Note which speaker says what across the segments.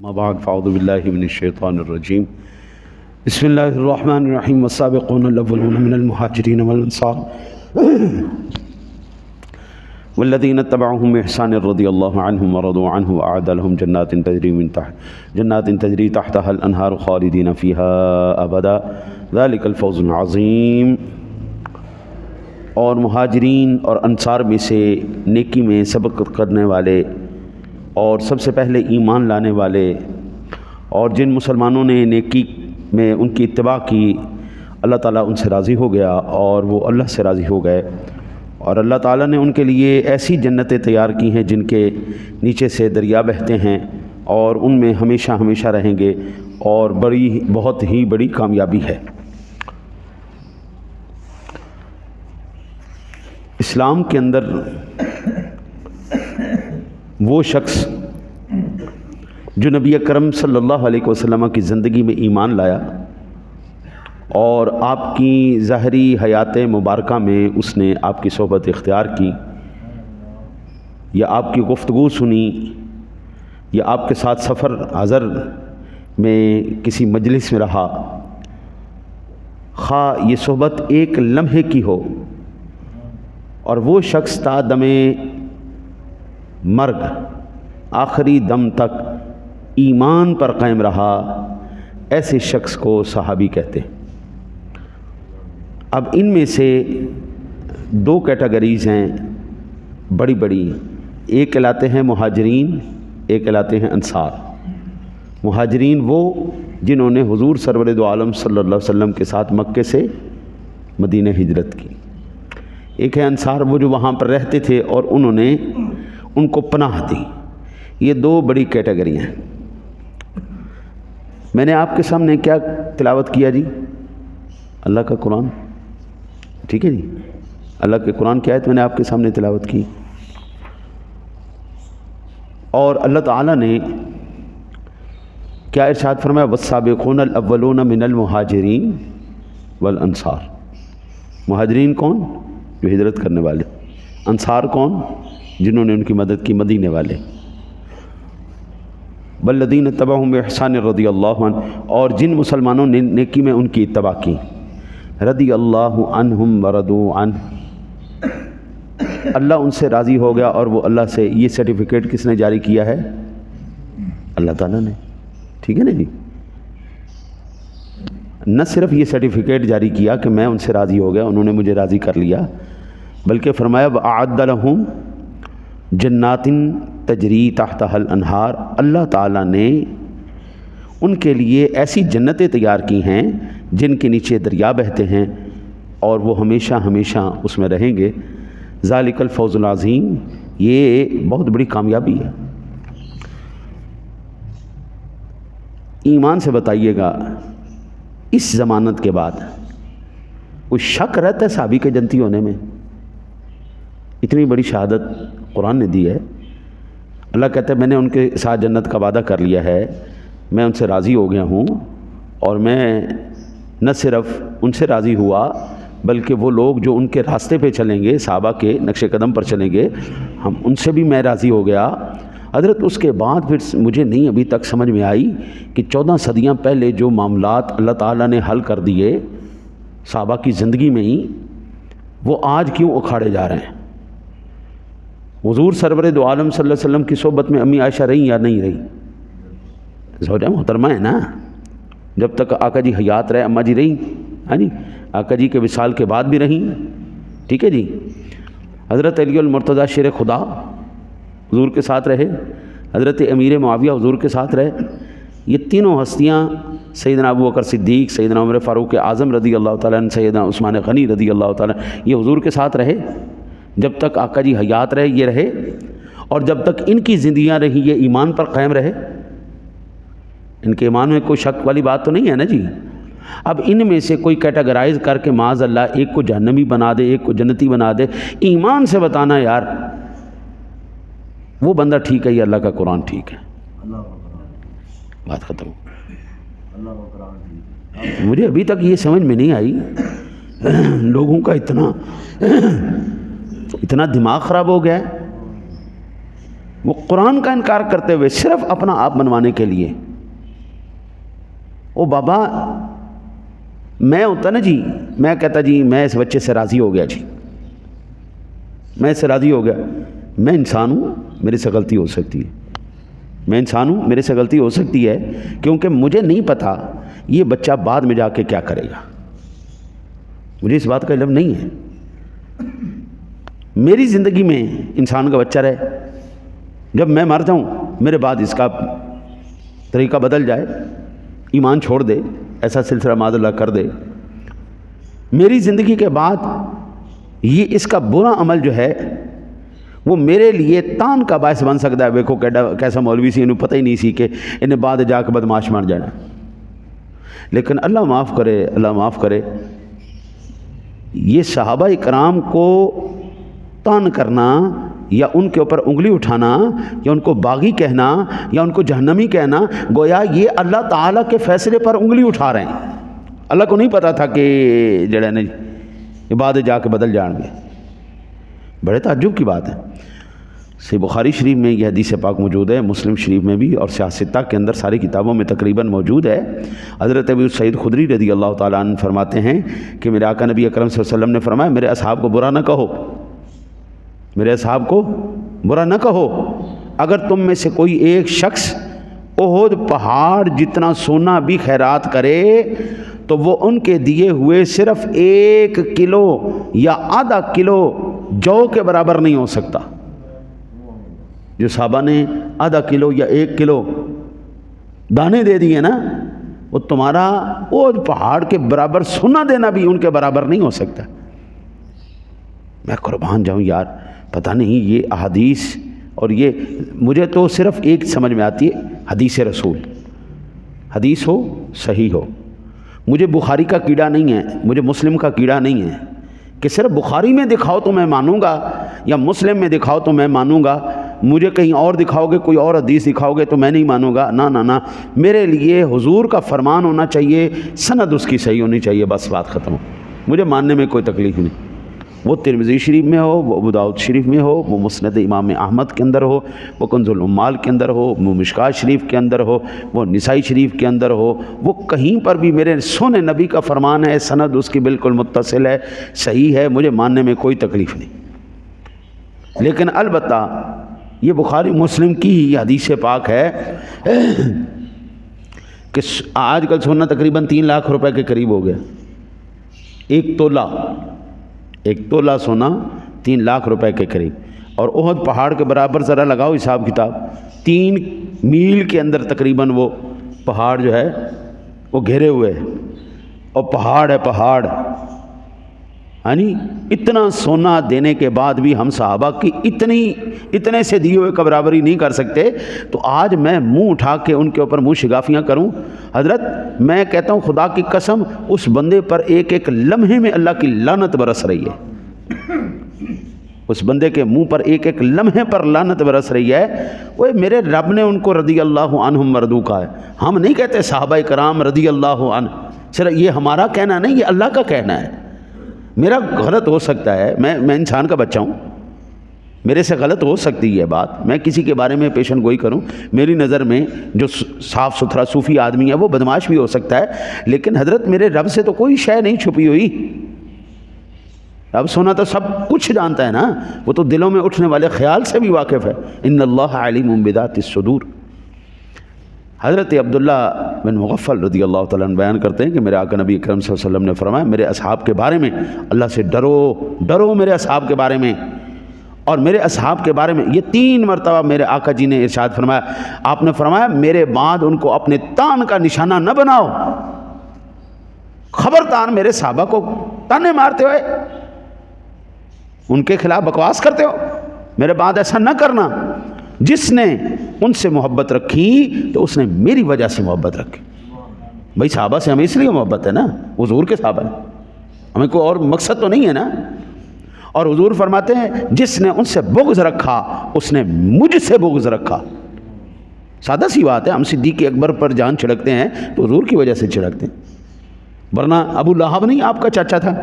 Speaker 1: ما بعد فاعوذ باللہ من الشیطان الرجیم بسم اللہ الرحمن الرحیم والسابقون الاولون من المہاجرین والانصار والذین اتبعوهم بإحسان رضی اللہ عنہم ورضوا عنہ وأعد لهم جنات تجری تحتها الانہار خالدین فیہا ابدا ذلک الفوز العظیم۔ اور مہاجرین اور انصار میں سے نیکی میں سبقت کرنے والے اور سب سے پہلے ایمان لانے والے اور جن مسلمانوں نے نیکی میں ان کی اتباع کی، اللہ تعالیٰ ان سے راضی ہو گیا اور وہ اللہ سے راضی ہو گئے، اور اللہ تعالیٰ نے ان کے لیے ایسی جنتیں تیار کی ہیں جن کے نیچے سے دریا بہتے ہیں اور ان میں ہمیشہ ہمیشہ رہیں گے، اور بہت ہی بڑی کامیابی ہے۔ اسلام کے اندر وہ شخص جو نبی اکرم صلی اللہ علیہ وسلم کی زندگی میں ایمان لایا اور آپ کی ظاہری حیات مبارکہ میں اس نے آپ کی صحبت اختیار کی، یا آپ کی گفتگو سنی، یا آپ کے ساتھ سفر حضر میں کسی مجلس میں رہا، خواہ یہ صحبت ایک لمحے کی ہو، اور وہ شخص تا دم مرگ آخری دم تک ایمان پر قائم رہا، ایسے شخص کو صحابی کہتے ہیں۔ اب ان میں سے دو کیٹیگریز ہیں بڑی بڑی، ایک کہلاتے ہیں مہاجرین، ایک کہلاتے ہیں انصار۔ مہاجرین وہ جنہوں نے حضور سرور دو عالم صلی اللہ علیہ وسلم کے ساتھ مکے سے مدینہ ہجرت کی۔ ایک ہے انصار، وہ جو وہاں پر رہتے تھے اور انہوں نے ان کو پناہ دی۔ یہ دو بڑی کیٹیگری ہیں۔ میں نے آپ کے سامنے کیا تلاوت کیا جی؟ اللہ کا قرآن، ٹھیک ہے جی، اللہ کے قرآن کی آیت میں نے آپ کے سامنے تلاوت کی، اور اللہ تعالیٰ نے کیا ارشاد فرمایا؟ والسابقون الاولون من المہاجرین والانصار۔ مہاجرین کون؟ جو ہجرت کرنے والے۔ انصار کون؟ جنہوں نے ان کی مدد کی، مدینے والے۔ والذین اتبعوهم بإحسان رضی اللہ عنہ، اور جن مسلمانوں نے نیکی میں ان کی اتباع کی، رضی اللہ عنہم ورضوا عنہ، اللہ ان سے راضی ہو گیا اور وہ اللہ سے۔ یہ سرٹیفکیٹ کس نے جاری کیا ہے؟ اللہ تعالیٰ نے، ٹھیک ہے نا جی۔ نہ صرف یہ سرٹیفکیٹ جاری کیا کہ میں ان سے راضی ہو گیا، انہوں نے مجھے راضی کر لیا، بلکہ فرمایا وَأَعَدَّ لَهُمْ جَنَّاتٍ تَجْرِي تَحْتَهَا الْأَنْهَارُ، اللہ تعالیٰ نے ان کے لیے ایسی جنتیں تیار کی ہیں جن کے نیچے دریا بہتے ہیں اور وہ ہمیشہ ہمیشہ اس میں رہیں گے۔ ذَلِكَ الْفَوْزُ الْعَظِيمُ، یہ بہت بڑی کامیابی ہے۔ ایمان سے بتائیے گا، اس ضمانت کے بعد کوئی شک رہتا ہے صحابی کے جنتی ہونے میں؟ اتنی بڑی شہادت قرآن نے دی ہے۔ اللہ کہتا ہے میں نے ان کے ساتھ جنت کا وعدہ کر لیا ہے، میں ان سے راضی ہو گیا ہوں، اور میں نہ صرف ان سے راضی ہوا بلکہ وہ لوگ جو ان کے راستے پہ چلیں گے، صحابہ کے نقش قدم پر چلیں گے، ہم ان سے بھی میں راضی ہو گیا۔ حضرت اس کے بعد پھر مجھے نہیں ابھی تک سمجھ میں آئی کہ 14 صدیاں پہلے جو معاملات اللہ تعالیٰ نے حل کر دیے صحابہ کی زندگی میں ہی، وہ آج کیوں اکھاڑے جا رہے ہیں؟ حضور سرور دو عالم صلی اللہ علیہ وسلم کی صحبت میں امی عائشہ رہی یا نہیں رہی؟ زوجہ محترمہ ہے نا، جب تک آقا جی حیات رہے اماں جی رہی، ہاں جی، آقا جی کے وصال کے بعد بھی رہیں، ٹھیک ہے جی۔ حضرت علی المرتضیٰ شیر خدا حضور کے ساتھ رہے، حضرت امیر معاویہ حضور کے ساتھ رہے۔ یہ تینوں ہستیاں، سیدنا ابو بکر صدیق، سیدنا عمر فاروق اعظم رضی اللہ تعالیٰ عنہ، سیدنا عثمان غنی رضی اللہ تعالیٰ عنہ، یہ حضور کے ساتھ رہے جب تک آقا جی حیات رہے، یہ رہے، اور جب تک ان کی زندگیاں رہیں یہ ایمان پر قائم رہے۔ ان کے ایمان میں کوئی شک والی بات تو نہیں ہے نا جی۔ اب ان میں سے کوئی کیٹیگرائز کر کے معاذ اللہ ایک کو جہنمی بنا دے، ایک کو جنتی بنا دے، ایمان سے بتانا یار وہ بندہ ٹھیک ہے یا اللہ کا قرآن ٹھیک ہے؟ بات ختم۔ مجھے ابھی تک یہ سمجھ میں نہیں آئی، لوگوں کا اتنا دماغ خراب ہو گیا ہے۔ وہ قرآن کا انکار کرتے ہوئے صرف اپنا آپ بنوانے کے لیے، او بابا میں ہوتا نا جی، میں کہتا جی میں اس بچے سے راضی ہو گیا، جی میں اس سے راضی ہو گیا، میں انسان ہوں، میرے سے غلطی ہو سکتی ہے، میں انسان ہوں، میرے سے غلطی ہو سکتی ہے، کیونکہ مجھے نہیں پتا یہ بچہ بعد میں جا کے کیا کرے گا، مجھے اس بات کا علم نہیں ہے۔ میری زندگی میں انسان کا بچہ رہے، جب میں مر جاؤں میرے بعد اس کا طریقہ بدل جائے، ایمان چھوڑ دے، ایسا سلسلہ معاذ اللہ کر دے، میری زندگی کے بعد یہ اس کا برا عمل جو ہے وہ میرے لیے تان کا باعث بن سکتا ہے۔ دیکھو کیسا مولوی سی، انہوں پتہ ہی نہیں سی کہ انہیں بعد جا کے بدماش بن جانا، لیکن اللہ معاف کرے، اللہ معاف کرے، یہ صحابہ اکرام کو تان کرنا یا ان کے اوپر انگلی اٹھانا یا ان کو باغی کہنا یا ان کو جہنمی کہنا، گویا یہ اللہ تعالیٰ کے فیصلے پر انگلی اٹھا رہے ہیں۔ اللہ کو نہیں پتا تھا کہ جڑے نے یہ بعد جا کے بدل جان گے۔ بڑے تعجب کی بات ہے۔ صحیح بخاری شریف میں یہ حدیث پاک موجود ہے، مسلم شریف میں بھی، اور سیاستہ کے اندر ساری کتابوں میں تقریباً موجود ہے۔ حضرت ابو سعید خدری رضی اللہ تعالیٰ عنہ فرماتے ہیں کہ میرے آقا نبی اکرم صلی اللہ علیہ وسلم نے فرمایا، میرے اصحاب کو برا نہ کہو، میرے اصحاب کو برا نہ کہو، اگر تم میں سے کوئی ایک شخص احد پہاڑ جتنا سونا بھی خیرات کرے تو وہ ان کے دیے ہوئے صرف 1 کلو یا آدھا کلو جو کے برابر نہیں ہو سکتا۔ جو صحابہ نے آدھا کلو یا 1 کلو دانے دے دیے نا، وہ تمہارا احد پہاڑ کے برابر سونا دینا بھی ان کے برابر نہیں ہو سکتا۔ میں قربان جاؤں یار، پتہ نہیں یہ احادیث، اور یہ مجھے تو صرف ایک سمجھ میں آتی ہے، حدیث رسول، حدیث ہو صحیح ہو۔ مجھے بخاری کا کیڑا نہیں ہے، مجھے مسلم کا کیڑا نہیں ہے کہ صرف بخاری میں دکھاؤ تو میں مانوں گا یا مسلم میں دکھاؤ تو میں مانوں گا، مجھے کہیں اور دکھاؤ گے، کوئی اور حدیث دکھاؤ گے تو میں نہیں مانوں گا۔ نہ نہ نہ، میرے لیے حضور کا فرمان ہونا چاہیے، سند اس کی صحیح ہونی چاہیے، بس بات ختم ہو، مجھے ماننے میں کوئی تکلیف نہیں۔ وہ ترمذی شریف میں ہو، وہ ابو داؤد شریف میں ہو، وہ مسند امام احمد کے اندر ہو، وہ کنز العمال کے اندر ہو، وہ مشکات شریف کے اندر ہو، وہ نسائی شریف کے اندر ہو، وہ کہیں پر بھی میرے سونے نبی کا فرمان ہے، سند اس کی بالکل متصل ہے، صحیح ہے، مجھے ماننے میں کوئی تکلیف نہیں۔ لیکن البتہ یہ بخاری مسلم کی ہی حدیث پاک ہے کہ آج کل سونا تقریباً 3 لاکھ روپے کے قریب ہو گیا، ایک تولہ سونا 3 لاکھ روپے کے قریب، اور احد پہاڑ کے برابر ذرا لگاؤ حساب کتاب، 3 میل کے اندر تقریباً وہ پہاڑ جو ہے وہ گھیرے ہوئے ہے، اور پہاڑ ہے پہاڑ، یعنی اتنا سونا دینے کے بعد بھی ہم صحابہ کی اتنے سے دیے ہوئے کا برابری نہیں کر سکتے، تو آج میں منہ اٹھا کے ان کے اوپر منہ شگافیاں کروں؟ حضرت میں کہتا ہوں خدا کی قسم، اس بندے پر ایک ایک لمحے میں اللہ کی لعنت برس رہی ہے، اس بندے کے منہ پر ایک ایک لمحے پر لعنت برس رہی ہے۔ وہ میرے رب نے ان کو رضی اللہ عنہم مردو کہا ہے، ہم نہیں کہتے صحابہ کرام رضی اللہ عنہ، صرف یہ ہمارا کہنا نہیں، یہ اللہ کا کہنا ہے۔ میرا غلط ہو سکتا ہے، میں انسان کا بچہ ہوں، میرے سے غلط ہو سکتی ہے بات، میں کسی کے بارے میں پیشن گوئی کروں، میری نظر میں جو صاف ستھرا صوفی آدمی ہے وہ بدماش بھی ہو سکتا ہے، لیکن حضرت میرے رب سے تو کوئی شے نہیں چھپی ہوئی، رب سونا تو سب کچھ جانتا ہے نا، وہ تو دلوں میں اٹھنے والے خیال سے بھی واقف ہے، ان اللہ علیم بذات الصدور۔ حضرت عبداللہ بن مغفل رضی اللہ تعالیٰ عنہ بیان کرتے ہیں کہ میرے آقا نبی اکرم صلی اللہ علیہ وسلم نے فرمایا، میرے اصحاب کے بارے میں اللہ سے ڈرو میرے اصحاب کے بارے میں، اور میرے اصحاب کے بارے میں یہ 3 مرتبہ میرے آقا جی نے ارشاد فرمایا۔ آپ نے فرمایا میرے بعد ان کو اپنے تان کا نشانہ نہ بناؤ، خبردار میرے صحابہ کو تانے مارتے ہوئے ان کے خلاف بکواس کرتے ہو، میرے بعد ایسا نہ کرنا۔ جس نے ان سے محبت رکھی تو اس نے میری وجہ سے محبت رکھی۔ بھائی صحابہ سے ہمیں اس لیے محبت ہے نا، حضور کے صحابہ ہیں، ہمیں کوئی اور مقصد تو نہیں ہے نا۔ اور حضور فرماتے ہیں جس نے ان سے بغض رکھا اس نے مجھ سے بغض رکھا۔ سادہ سی بات ہے، ہم صدیق اکبر پر جان چھڑکتے ہیں تو حضور کی وجہ سے چھڑکتے ہیں، ورنہ ابو لہب نہیں آپ کا چاچا تھا،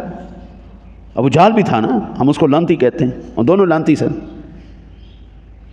Speaker 1: ابو جہل بھی تھا نا، ہم اس کو لعنتی کہتے ہیں، اور دونوں لعنتی سن۔